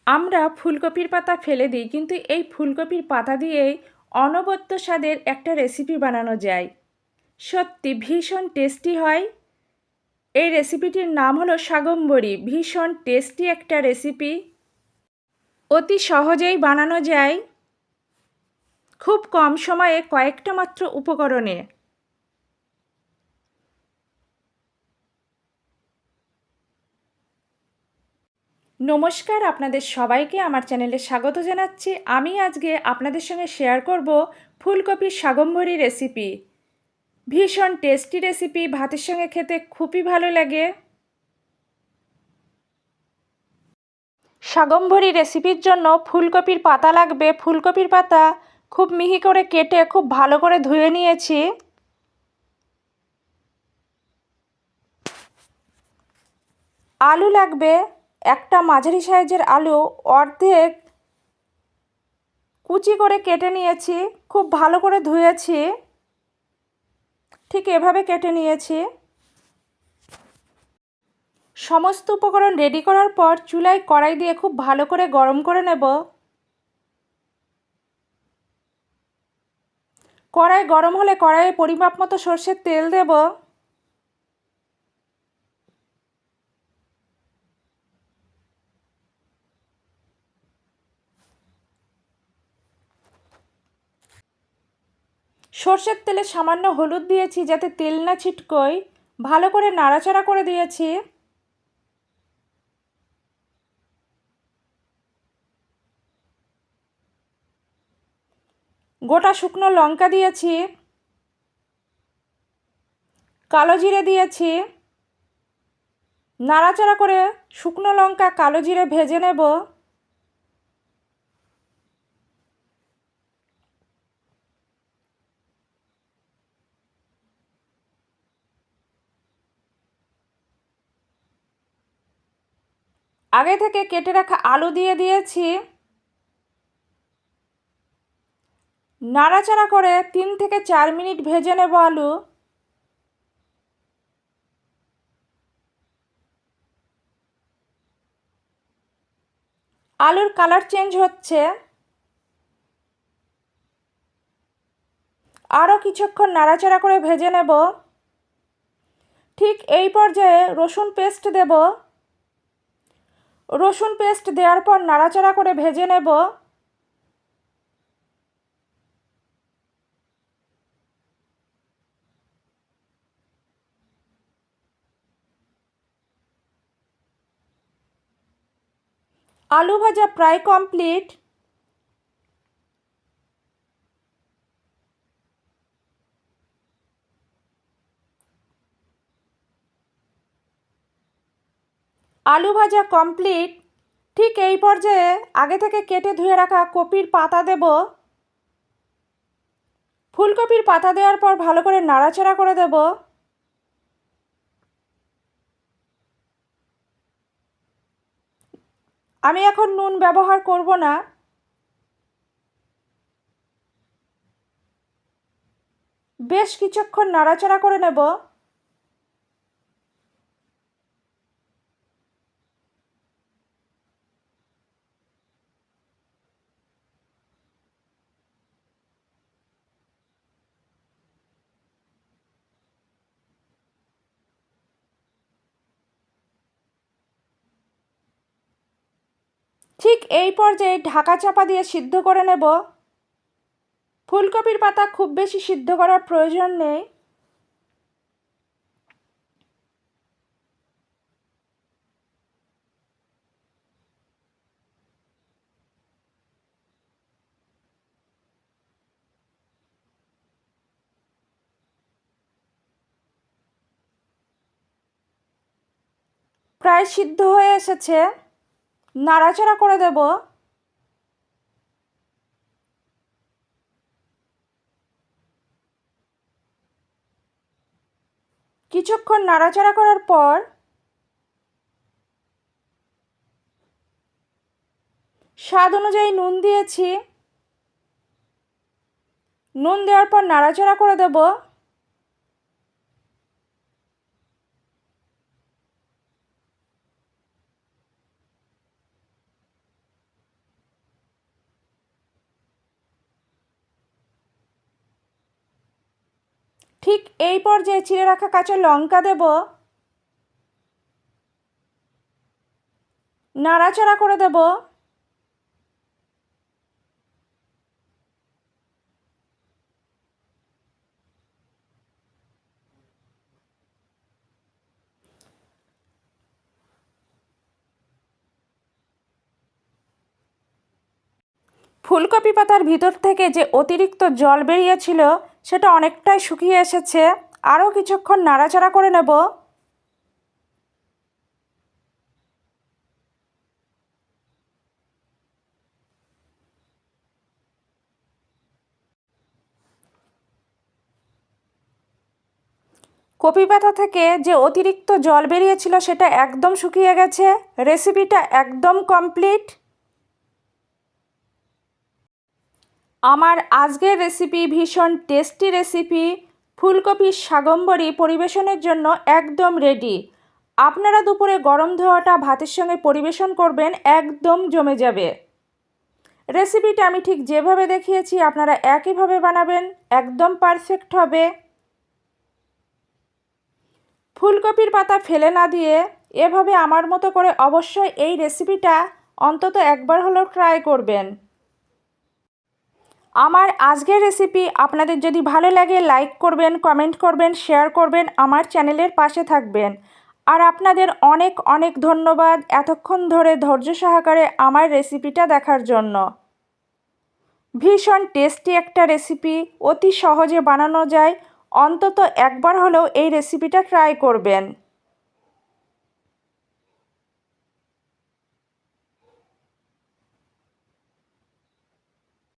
আমরা ফুলকপির পাতা ফেলে দিই, কিন্তু এই ফুলকপির পাতা দিয়েই অনবদ্য স্বাদের একটা রেসিপি বানানো যায়। সত্যি ভীষণ টেস্টি হয়। এই রেসিপিটির নাম হলো শাকম্ভরি। ভীষণ টেস্টি একটা রেসিপি, অতি সহজেই বানানো যায়, খুব কম সময়ে কয়েকটা মাত্র উপকরণে। নমস্কার, আপনাদের সবাইকে আমার চ্যানেলে স্বাগত জানাচ্ছি। আমি আজকে আপনাদের সঙ্গে শেয়ার করব ফুলকপির শাকম্ভরি রেসিপি। ভীষণ টেস্টি রেসিপি, ভাতের সঙ্গে খেতে খুবই ভালো লাগে। শাকম্ভরি রেসিপির জন্য ফুলকপির পাতা লাগবে। ফুলকপির পাতা খুব মিহি করে কেটে খুব ভালো করে ধুয়ে নিয়েছি। আলু লাগবে, একটা মাঝারি সাইজের আলু অর্ধেক কুচি করে কেটে নিয়েছি, খুব ভালো করে ধুয়েছি, ঠিক এভাবে কেটে নিয়েছি। সমস্ত উপকরণ রেডি করার পর চুলায় কড়াই দিয়ে খুব ভালো করে গরম করে নেব। কড়াই গরম হলে কড়াইয়ে পরিমাপ মতো সর্ষের তেল দেব। সর্ষের তেলে সামান্য হলুদ দিয়েছি যাতে তেল না ছিটকোয়। ভালো করে নাড়াচাড়া করে দিয়েছি। গোটা শুকনো লঙ্কা দিয়েছি, কালো জিরে দিয়েছি। নাড়াচাড়া করে শুকনো লঙ্কা কালো জিরে ভেজে নেব। আগে থেকে কেটে রাখা আলু দিয়ে দিয়েছি। নাড়াচাড়া করে 3 থেকে 4 মিনিট ভেজে নেব আলু। আলুর কালার চেঞ্জ হচ্ছে। আরও কিছুক্ষণ নাড়াচাড়া করে ভেজে নেব। ঠিক এই পর্যায়ে রসুন পেস্ট দেব। রসুন পেস্ট দেওয়ার পর নাড়াচাড়া করে ভেজে নেব। আলু ভাজা প্রায় কমপ্লিট। আলু ভাজা কমপ্লিট। ঠিক এই পর্যায়ে আগে থেকে কেটে ধুয়ে রাখা কপির পাতা দেব। ফুলকপির পাতা দেওয়ার পর ভালো করে নাড়াচাড়া করে দেব। আমি এখন নুন ব্যবহার করব না। বেশ কিছুক্ষণ নাড়াচাড়া করে নেব। ঠিক এই পর্যায়ে ঢাকা চাপা দিয়ে সিদ্ধ করে নেব। ফুলকপির পাতা খুব বেশি সিদ্ধ করার প্রয়োজন নেই। প্রায় সিদ্ধ হয়ে এসেছে। নাড়াচাড়া করে দেব। কিছুক্ষণ নাড়াচাড়া করার পর স্বাদ অনুযায়ী নুন দিয়েছি। নুন দেওয়ার পর নাড়াচাড়া করে দেব। ঠিক এই পর্যায়ে চিড়ে রাখা কাঁচা লঙ্কা দেব, নাড়াচাড়া করে দেব। ফুলকপি পাতার ভিতর থেকে যে অতিরিক্ত জল বেরিয়েছিল সেটা অনেকটাই শুকিয়ে এসেছে। আরও কিছুক্ষণ নাড়াচাড়া করে নেব। কপি পাতা থেকে যে অতিরিক্ত জল বেরিয়েছিল সেটা একদম শুকিয়ে গেছে। রেসিপিটা একদম কমপ্লিট। আমার আজকের রেসিপি ভীষণ টেস্টি রেসিপি ফুলকপির শাকম্বরি পরিবেশনের জন্য একদম রেডি। আপনারা দুপুরে গরম ধোয়াটা ভাতের সঙ্গে পরিবেশন করবেন, একদম জমে যাবে। রেসিপিটা আমি ঠিক যেভাবে দেখিয়েছি আপনারা একইভাবে বানাবেন, একদম পারফেক্ট হবে। ফুলকপির পাতা ফেলে না দিয়ে এভাবে আমার মতো করে অবশ্যই এই রেসিপিটা অন্তত একবার হলেও ট্রাই করবেন। আমার আজকের রেসিপি আপনাদের যদি ভালো লাগে লাইক করবেন, কমেন্ট করবেন, শেয়ার করবেন, আমার চ্যানেলের পাশে থাকবেন। আর আপনাদের অনেক অনেক ধন্যবাদ এতক্ষণ ধরে ধৈর্য সহকারে আমার রেসিপিটা দেখার জন্য। ভীষণ টেস্টি একটা রেসিপি, অতি সহজে বানানো যায়। অন্তত একবার হলেও এই রেসিপিটা ট্রাই করবেন।